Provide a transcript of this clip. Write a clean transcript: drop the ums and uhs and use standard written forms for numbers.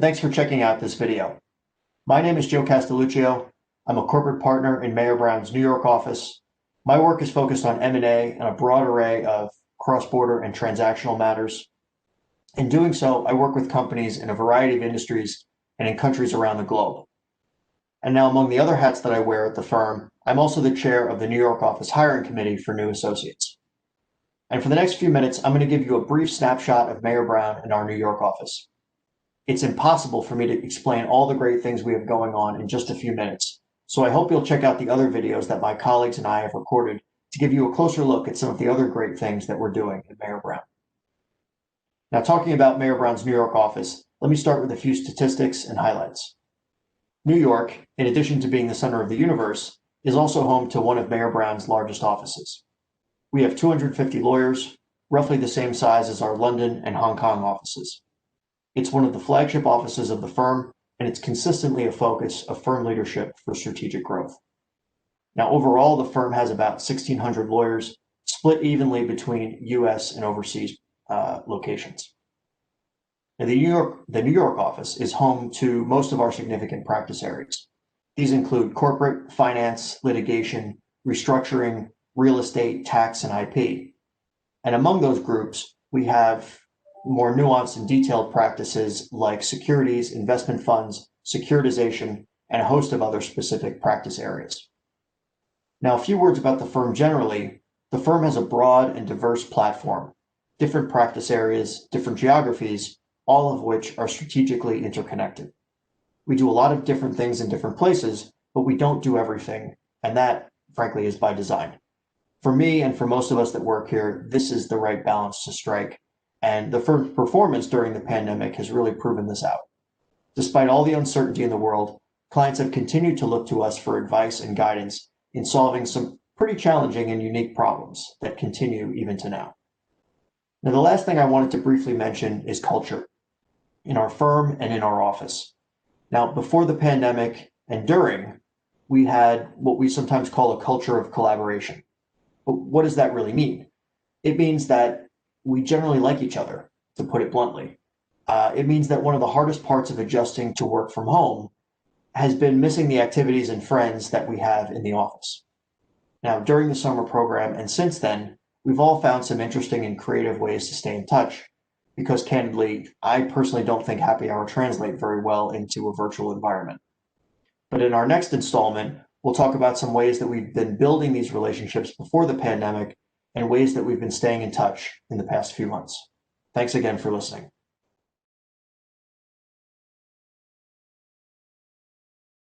thanks for checking out this video. My name is Joe Castelluccio. I'm a corporate partner in Mayer Brown's New York office. My work is focused on M&A and a broad array of cross-border and transactional matters. In doing so, I work with companies in a variety of industries and in countries around the globe. And now, among the other hats that I wear at the firm, I'm also the chair of the New York office hiring committee for new associates. And for the next few minutes, I'm going to give you a brief snapshot of Mayer Brown and our New York office. It's impossible for me to explain all the great things we have going on in just a few minutes, so I hope you'll check out the other videos that my colleagues and I have recorded to give you a closer look at some of the other great things that we're doing at Mayer Brown. Now, talking about Mayer Brown's New York office, let me start with a few statistics and highlights. New York, in addition to being the center of the universe, is also home to one of Mayer Brown's largest offices. We have 250 lawyers, roughly the same size as our London and Hong Kong offices. It's one of the flagship offices of the firm, and it's consistently a focus of firm leadership for strategic growth. Now, overall, the firm has about 1,600 lawyers, split evenly between US and overseas locations. Now, the New York office is home to most of our significant practice areas. These include corporate, finance, litigation, restructuring, real estate, tax, and IP. And among those groups, we have more nuanced and detailed practices like securities, investment funds, securitization, and a host of other specific practice areas. Now, a few words about the firm generally. The firm has a broad and diverse platform, different practice areas, different geographies, all of which are strategically interconnected. We do a lot of different things in different places, but we don't do everything, and that, frankly, is by design. For me and for most of us that work here, this is the right balance to strike, and the firm's performance during the pandemic has really proven this out. Despite all the uncertainty in the world, clients have continued to look to us for advice and guidance in solving some pretty challenging and unique problems that continue even to now. Now, the last thing I wanted to briefly mention is culture in our firm and in our office. Now, before the pandemic and during, we had what we sometimes call a culture of collaboration. But what does that really mean? It means that we generally like each other, to put it bluntly. It means that one of the hardest parts of adjusting to work from home has been missing the activities and friends that we have in the office. Now, during the summer program and since then, we've all found some interesting and creative ways to stay in touch because, candidly, I personally don't think happy hour translate very well into a virtual environment. But in our next installment, we'll talk about some ways that we've been building these relationships before the pandemic and ways that we've been staying in touch in the past few months. Thanks again for listening.